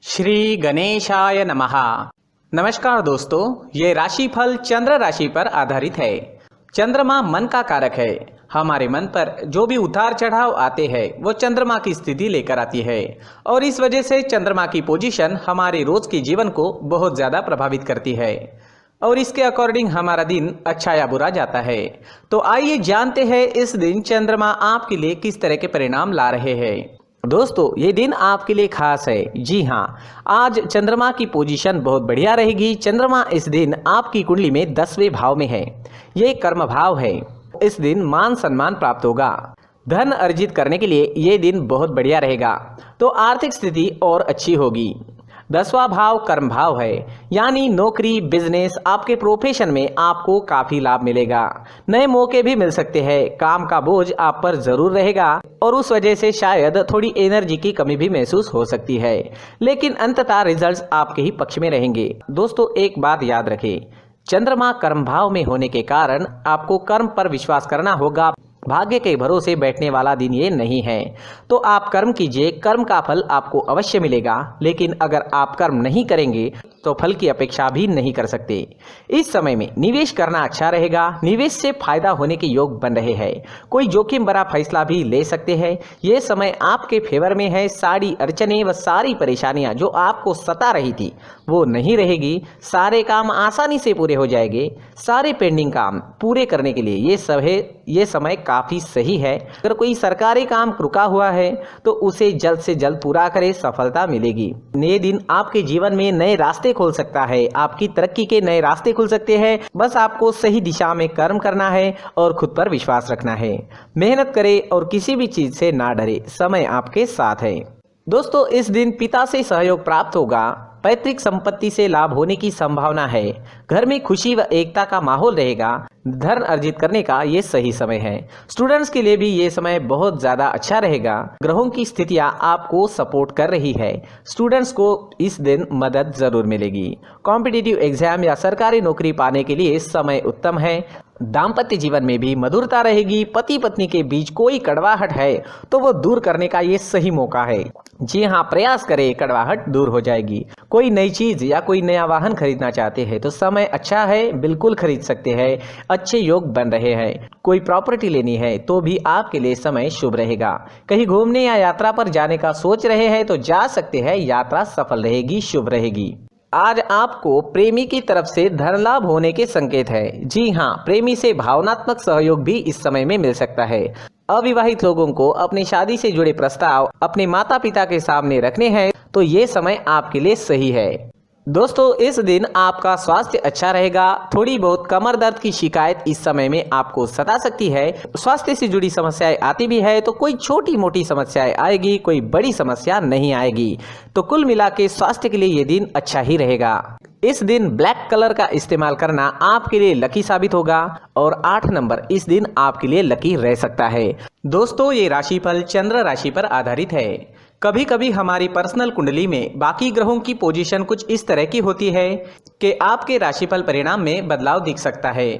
श्री गणेशाय नमः। नमस्कार दोस्तों, ये राशिफल चंद्र राशि पर आधारित है। चंद्रमा मन का कारक है। हमारे मन पर जो भी उतार चढ़ाव आते हैं वो चंद्रमा की स्थिति लेकर आती है और इस वजह से चंद्रमा की पोजीशन हमारे रोज के जीवन को बहुत ज़्यादा प्रभावित करती है और इसके अकॉर्डिंग हमारा दिन अच्छा या बुरा जाता है। तो आइए जानते हैं इस दिन चंद्रमा आपके लिए किस तरह के परिणाम ला रहे हैं। दोस्तों, ये दिन आपके लिए खास है। जी हाँ, आज चंद्रमा की पोजीशन बहुत बढ़िया रहेगी। चंद्रमा इस दिन आपकी कुंडली में 10वें भाव में है। ये कर्म भाव है। इस दिन मान सम्मान प्राप्त होगा। धन अर्जित करने के लिए ये दिन बहुत बढ़िया रहेगा। तो आर्थिक स्थिति और अच्छी होगी। 10वां भाव कर्म भाव है, यानी नौकरी, बिजनेस, आपके प्रोफेशन में आपको काफी लाभ मिलेगा। नए मौके भी मिल सकते हैं। काम का बोझ आप पर जरूर रहेगा और उस वजह से शायद थोड़ी एनर्जी की कमी भी महसूस हो सकती है, लेकिन अंततः रिजल्ट्स आपके ही पक्ष में रहेंगे। दोस्तों, एक बात याद रखें, चंद्रमा कर्म भाव में होने के कारण आपको कर्म पर विश्वास करना होगा। भाग्य के भरोसे बैठने वाला दिन ये नहीं है। तो आप कर्म कीजिए, कर्म का फल आपको अवश्य मिलेगा, लेकिन अगर आप कर्म नहीं करेंगे तो फल की अपेक्षा भी नहीं कर सकते। इस समय में निवेश करना अच्छा रहेगा। निवेश से फायदा होने के योग बन रहे हैं। कोई जोखिम भरा फैसला भी ले सकते हैं। ये समय आपके फेवर में है। सारी अड़चने व सारी परेशानियां जो आपको सता रही थी वो नहीं रहेगी। सारे काम आसानी से पूरे हो जाएंगे। सारे पेंडिंग काम पूरे करने के लिए ये समय काफी सही है। अगर कोई सरकारी काम रुका हुआ है तो उसे जल्द से जल्द पूरा करें, सफलता मिलेगी। नए दिन आपके जीवन में नए रास्ते खोल सकता है। आपकी तरक्की के नए रास्ते खुल सकते हैं। बस आपको सही दिशा में कर्म करना है और खुद पर विश्वास रखना है। मेहनत करें और किसी भी चीज से ना डरे। समय आपके साथ है। दोस्तों, इस दिन पिता से सहयोग प्राप्त होगा। पैतृक संपत्ति से लाभ होने की संभावना है। घर में खुशी व एकता का माहौल रहेगा। धन अर्जित करने का ये सही समय है। स्टूडेंट्स के लिए भी ये समय बहुत ज़्यादा अच्छा रहेगा। ग्रहों की स्थितियां आपको सपोर्ट कर रही है। स्टूडेंट्स को इस दिन मदद जरूर मिलेगी। कॉम्पिटिटिव एग्जाम या सरकारी नौकरी पाने के लिए समय उत्तम है। दाम्पत्य जीवन में भी मधुरता रहेगी। पति पत्नी के बीच कोई कड़वाहट है तो वो दूर करने का ये सही मौका है। जी हाँ, प्रयास करें, कड़वाहट दूर हो जाएगी। कोई नई चीज या कोई नया वाहन खरीदना चाहते हैं तो समय अच्छा है, बिल्कुल खरीद सकते हैं। अच्छे योग बन रहे हैं। कोई प्रॉपर्टी लेनी है तो भी आपके लिए समय शुभ रहेगा। कहीं घूमने या यात्रा पर जाने का सोच रहे हैं तो जा सकते हैं। यात्रा सफल रहेगी, शुभ रहेगी। आज आपको प्रेमी की तरफ से धन लाभ होने के संकेत है। जी हाँ, प्रेमी से भावनात्मक सहयोग भी इस समय में मिल सकता है। अविवाहित लोगों को अपनी शादी से जुड़े प्रस्ताव अपने माता पिता के सामने रखने हैं तो ये समय आपके लिए सही है। दोस्तों, इस दिन आपका स्वास्थ्य अच्छा रहेगा। थोड़ी बहुत कमर दर्द की शिकायत इस समय में आपको सता सकती है। स्वास्थ्य से जुड़ी समस्याएं आती भी है तो कोई छोटी मोटी समस्याएं आएगी, कोई बड़ी समस्या नहीं आएगी। तो कुल मिला के स्वास्थ्य के लिए ये दिन अच्छा ही रहेगा। इस दिन ब्लैक कलर का इस्तेमाल करना आपके लिए लकी साबित होगा और 8 नंबर इस दिन आपके लिए लकी रह सकता है। दोस्तों, ये राशिफल चंद्र राशि पर आधारित है। कभी कभी हमारी पर्सनल कुंडली में बाकी ग्रहों की पोजीशन कुछ इस तरह की होती है कि आपके राशिफल परिणाम में बदलाव दिख सकता है।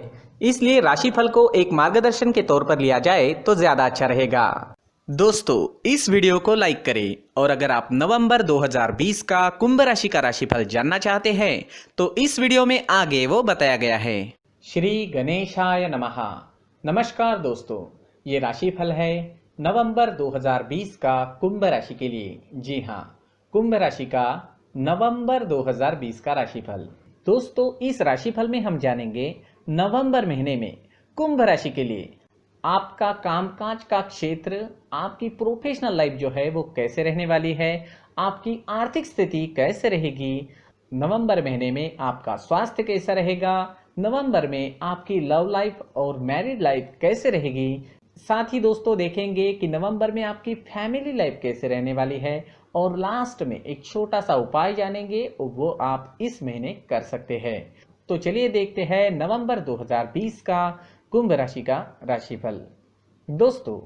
इसलिए राशिफल को एक मार्गदर्शन के तौर पर लिया जाए तो ज्यादा अच्छा रहेगा। दोस्तों, इस वीडियो को लाइक करें और अगर आप नवंबर 2020 का कुंभ राशि का राशिफल जानना चाहते हैं तो इस वीडियो में आगे वो बताया गया है। श्री गणेशाय नमः। नमस्कार दोस्तों, ये राशिफल है नवंबर 2020 का कुंभ राशि के लिए। जी हाँ, कुंभ राशि का नवंबर 2020 का राशिफल। दोस्तों, इस राशिफल में हम जानेंगे नवंबर महीने में कुंभ राशि के लिए आपका कामकाज का क्षेत्र, आपकी प्रोफेशनल लाइफ जो है वो कैसे रहने वाली है, आपकी आर्थिक स्थिति कैसे रहेगी, नवंबर महीने में आपका स्वास्थ्य कैसा रहेगा, नवंबर में आपकी लव लाइफ और मैरिड लाइफ कैसे रहेगी। साथ ही दोस्तों देखेंगे कि नवंबर में आपकी फैमिली लाइफ कैसे रहने वाली है और लास्ट में एक छोटा सा उपाय जानेंगे, वो आप इस महीने कर सकते हैं। तो चलिए देखते हैं नवंबर 2020 का कुंभ राशि का राशिफल। दोस्तों,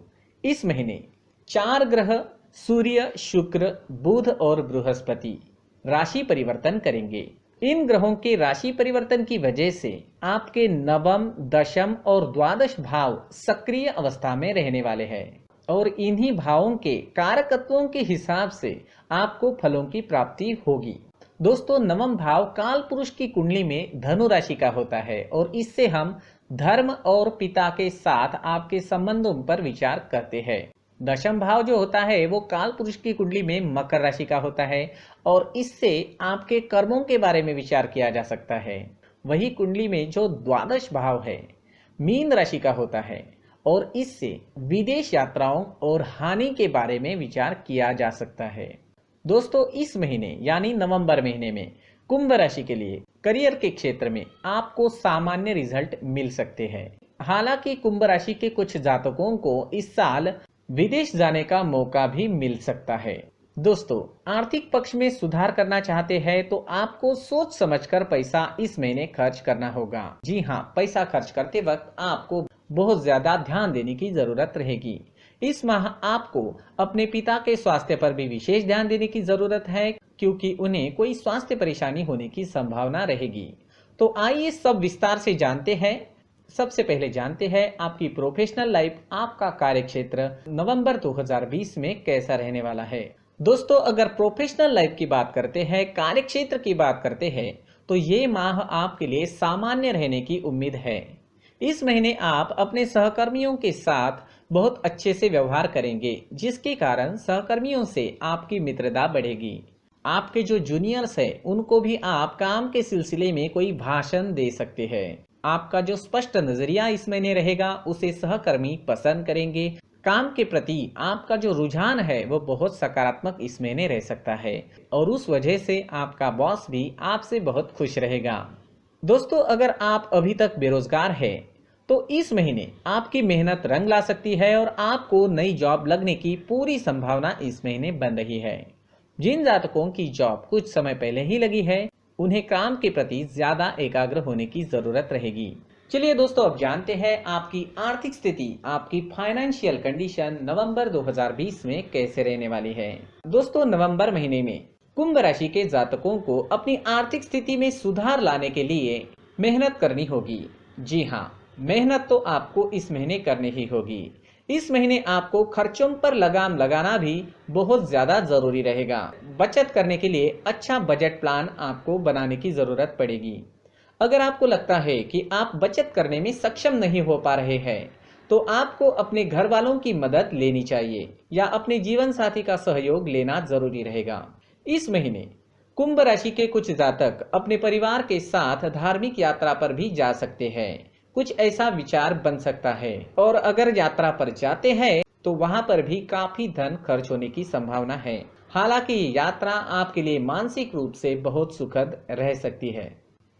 इस महीने 4 ग्रह सूर्य, शुक्र, बुध और बृहस्पति राशि परिवर्तन करेंगे। इन ग्रहों के राशि परिवर्तन की वजह से आपके नवम, दशम और द्वादश भाव सक्रिय अवस्था में रहने वाले हैं। और इन्हीं भावों के कारकत्वों के हिसाब से आपको फलों की प्राप्ति होगी। दोस्तों, नवम भाव काल पुरुष की कुंडली में धनु राशि का होता है और इससे हम धर्म और पिता के साथ आपके संबंधों पर विचार करते हैं। दशम भाव जो होता है वो काल पुरुष की कुंडली में मकर राशि का होता है और इससे आपके कर्मों के बारे में विचार किया जा सकता है। वही कुंडली में जो द्वादश भाव है मीन राशि का होता है और इससे विदेश यात्राओं और हानि के बारे में विचार किया जा सकता है। दोस्तों, इस महीने यानी नवंबर महीने में कुंभ राशि के लिए करियर के क्षेत्र में आपको सामान्य रिजल्ट मिल सकते हैं। हालांकि कुंभ राशि के कुछ जातकों को इस साल विदेश जाने का मौका भी मिल सकता है। दोस्तों, आर्थिक पक्ष में सुधार करना चाहते हैं तो आपको सोच समझकर पैसा इस महीने खर्च करना होगा। जी हाँ, पैसा खर्च करते वक्त आपको बहुत ज्यादा ध्यान देने की जरूरत रहेगी। इस माह आपको अपने पिता के स्वास्थ्य पर भी विशेष ध्यान देने की जरूरत है क्योंकि उन्हें कोई स्वास्थ्य परेशानी होने की संभावना रहेगी। तो आइए सब विस्तार से जानते हैं। सबसे पहले जानते हैं आपकी प्रोफेशनल लाइफ, आपका कार्यक्षेत्र नवंबर 2020 में कैसा रहने वाला है। दोस्तों, अगर प्रोफेशनल लाइफ की बात करते हैं, कार्यक्षेत्र की बात करते हैं, तो ये माह आपके लिए सामान्य रहने की उम्मीद है। इस महीने आप अपने सहकर्मियों के साथ बहुत अच्छे से व्यवहार करेंगे, जिसके कारण सहकर्मियों से आपकी मित्रता बढ़ेगी। आपके जो जूनियर्स हैं उनको भी आप काम के सिलसिले में कोई भाषण दे सकते हैं। आपका जो स्पष्ट नजरिया इस महीने रहेगा उसे सहकर्मी पसंद करेंगे। काम के प्रति आपका जो रुझान है वो बहुत सकारात्मक इस महीने रह सकता है और उस वजह से आपका बॉस भी आपसे बहुत खुश रहेगा। दोस्तों, अगर आप अभी तक बेरोजगार हैं तो इस महीने आपकी मेहनत रंग ला सकती है और आपको नई जॉब लगने की पूरी संभावना इस महीने बन रही है। जिन जातकों की जॉब कुछ समय पहले ही लगी है उन्हें काम के प्रति ज्यादा एकाग्र होने की जरूरत रहेगी। चलिए दोस्तों, अब जानते हैं आपकी आर्थिक स्थिति, आपकी फाइनेंशियल कंडीशन नवंबर 2020 में कैसे रहने वाली है। दोस्तों, नवंबर महीने में कुंभ राशि के जातकों को अपनी आर्थिक स्थिति में सुधार लाने के लिए मेहनत करनी होगी। जी हाँ, मेहनत तो आपको इस महीने करनी ही होगी। इस महीने आपको खर्चों पर लगाम लगाना भी बहुत ज्यादा जरूरी रहेगा। बचत करने के लिए अच्छा बजट प्लान आपको बनाने की जरूरत पड़ेगी। अगर आपको लगता है कि आप बचत करने में सक्षम नहीं हो पा रहे हैं तो आपको अपने घर वालों की मदद लेनी चाहिए या अपने जीवन साथी का सहयोग लेना जरूरी रहेगा। इस महीने कुंभ राशि के कुछ जातक अपने परिवार के साथ धार्मिक यात्रा पर भी जा सकते हैं। कुछ ऐसा विचार बन सकता है और अगर यात्रा पर जाते हैं तो वहां पर भी काफी धन खर्च होने की संभावना है। हालांकि ये यात्रा आपके लिए मानसिक रूप से बहुत सुखद रह सकती है।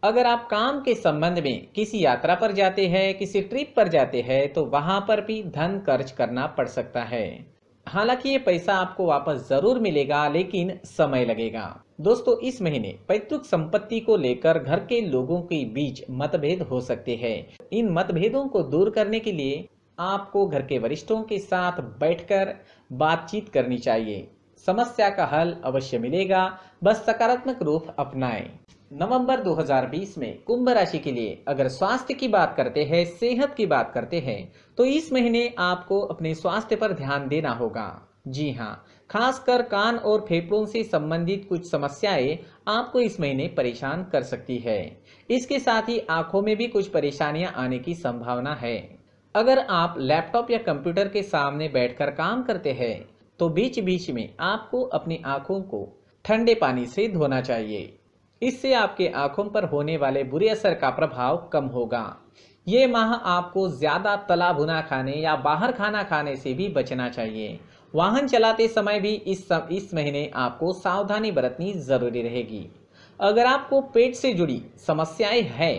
अगर आप काम के संबंध में किसी यात्रा पर जाते हैं, किसी ट्रिप पर जाते हैं तो वहां पर भी धन खर्च करना पड़ सकता है। हालांकि ये पैसा आपको वापस जरूर मिलेगा लेकिन समय लगेगा। दोस्तों, इस महीने पैतृक संपत्ति को लेकर घर के लोगों के बीच मतभेद हो सकते हैं। इन मतभेदों को दूर करने के लिए आपको घर के वरिष्ठों के साथ बैठकर बातचीत करनी चाहिए। समस्या का हल अवश्य मिलेगा, बस सकारात्मक रूप अपनाएं। नवंबर 2020 में कुंभ राशि के लिए अगर स्वास्थ्य की बात करते हैं, सेहत की बात करते हैं तो इस महीने आपको अपने स्वास्थ्य पर ध्यान देना होगा। जी हाँ, खासकर कान और फेफड़ों से संबंधित कुछ समस्याएं आपको इस महीने परेशान कर सकती है। इसके साथ ही आंखों में भी कुछ परेशानियां आने की संभावना है। अगर आप लैपटॉप या कंप्यूटर के सामने बैठकर काम करते हैं तो बीच बीच में आपको अपनी आंखों को ठंडे पानी से धोना चाहिए। इससे आपके आंखों पर होने वाले बुरे असर का प्रभाव कम होगा। ये माह आपको ज्यादा तला भुना खाने या बाहर खाना खाने से भी बचना चाहिए। वाहन चलाते समय भी इस महीने आपको सावधानी बरतनी जरूरी रहेगी। अगर आपको पेट से जुड़ी समस्याएं हैं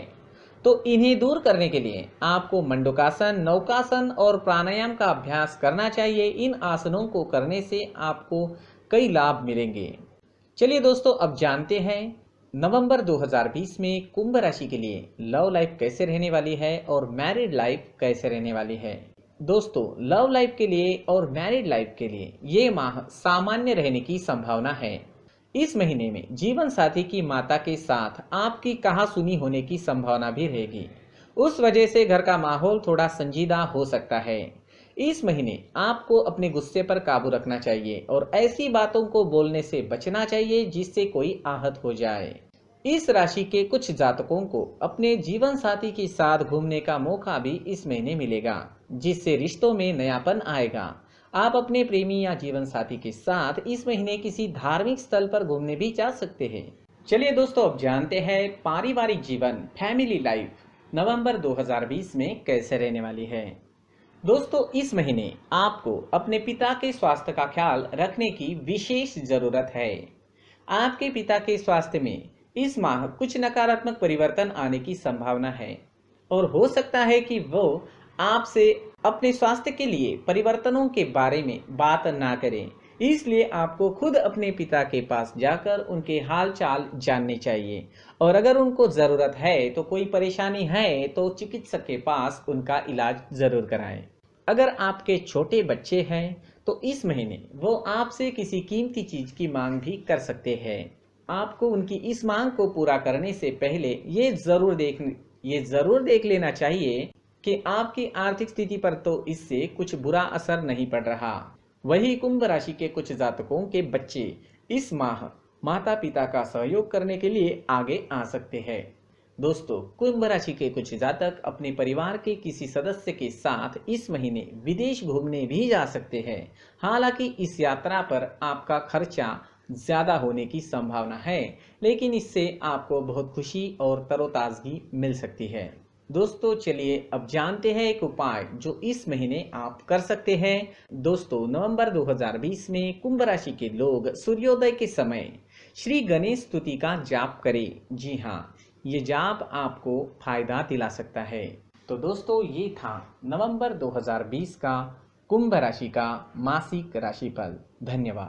तो इन्हें दूर करने के लिए आपको मंडूकासन, नौकासन और प्राणायाम का अभ्यास करना चाहिए। इन आसनों को करने से आपको कई लाभ मिलेंगे। चलिए दोस्तों, अब जानते हैं नवंबर 2020 में कुंभ राशि के लिए लव लाइफ कैसे रहने वाली है और मैरिड लाइफ कैसे रहने वाली है। दोस्तों, लव लाइफ के लिए और मैरिड लाइफ के लिए ये माह सामान्य रहने की संभावना है। इस महीने में जीवन साथी की माता के साथ आपकी कहासुनी होने की संभावना भी रहेगी। उस वजह से घर का माहौल थोड़ा संजीदा हो सकता है। इस महीने आपको अपने गुस्से पर काबू रखना चाहिए और ऐसी बातों को बोलने से बचना चाहिए जिससे कोई आहत हो जाए। इस राशि के कुछ जातकों को अपने जीवन साथी के साथ घूमने का मौका भी इस महीने मिलेगा, जिससे रिश्तों में नयापन आएगा। आप अपने प्रेमी या जीवन साथी के साथ इस महीने किसी धार्मिक स्थल पर घूमने भी जा सकते हैं। चलिए दोस्तों, अब जानते हैं पारिवारिक जीवन, फैमिली लाइफ नवंबर 2020 में कैसे रहने वाली है। दोस्तों, इस महीने आपको अपने पिता के स्वास्थ्य का ख्याल रखने की विशेष जरूरत है। आपके पिता के स्वास्थ्य में इस माह कुछ नकारात्मक परिवर्तन आने की संभावना है और हो सकता है कि वो आपसे अपने स्वास्थ्य के लिए परिवर्तनों के बारे में बात ना करें। इसलिए आपको खुद अपने पिता के पास जाकर उनके हाल चाल जानने चाहिए और अगर उनको ज़रूरत है तो कोई परेशानी है तो चिकित्सक के पास उनका इलाज ज़रूर कराएं। अगर आपके छोटे बच्चे हैं तो इस महीने वो आपसे किसी कीमती चीज़ की मांग भी कर सकते हैं। आपको उनकी इस मांग को पूरा करने से पहले ये ज़रूर देख लेना चाहिए कि आपकी आर्थिक स्थिति पर तो इससे कुछ बुरा असर नहीं पड़ रहा। वही कुंभ राशि के कुछ जातकों के बच्चे इस माह माता पिता का सहयोग करने के लिए आगे आ सकते हैं। दोस्तों, कुंभ राशि के कुछ जातक अपने परिवार के किसी सदस्य के साथ इस महीने विदेश घूमने भी जा सकते हैं। हालांकि इस यात्रा पर आपका खर्चा ज़्यादा होने की संभावना है, लेकिन इससे आपको बहुत खुशी और तरोताजगी मिल सकती है। दोस्तों, चलिए अब जानते हैं एक उपाय जो इस महीने आप कर सकते हैं। दोस्तों, नवंबर 2020 में कुंभ राशि के लोग सूर्योदय के समय श्री गणेश स्तुति का जाप करें। जी हाँ, ये जाप आपको फायदा दिला सकता है। तो दोस्तों, ये था नवंबर 2020 का कुंभ राशि का मासिक राशिफल। धन्यवाद।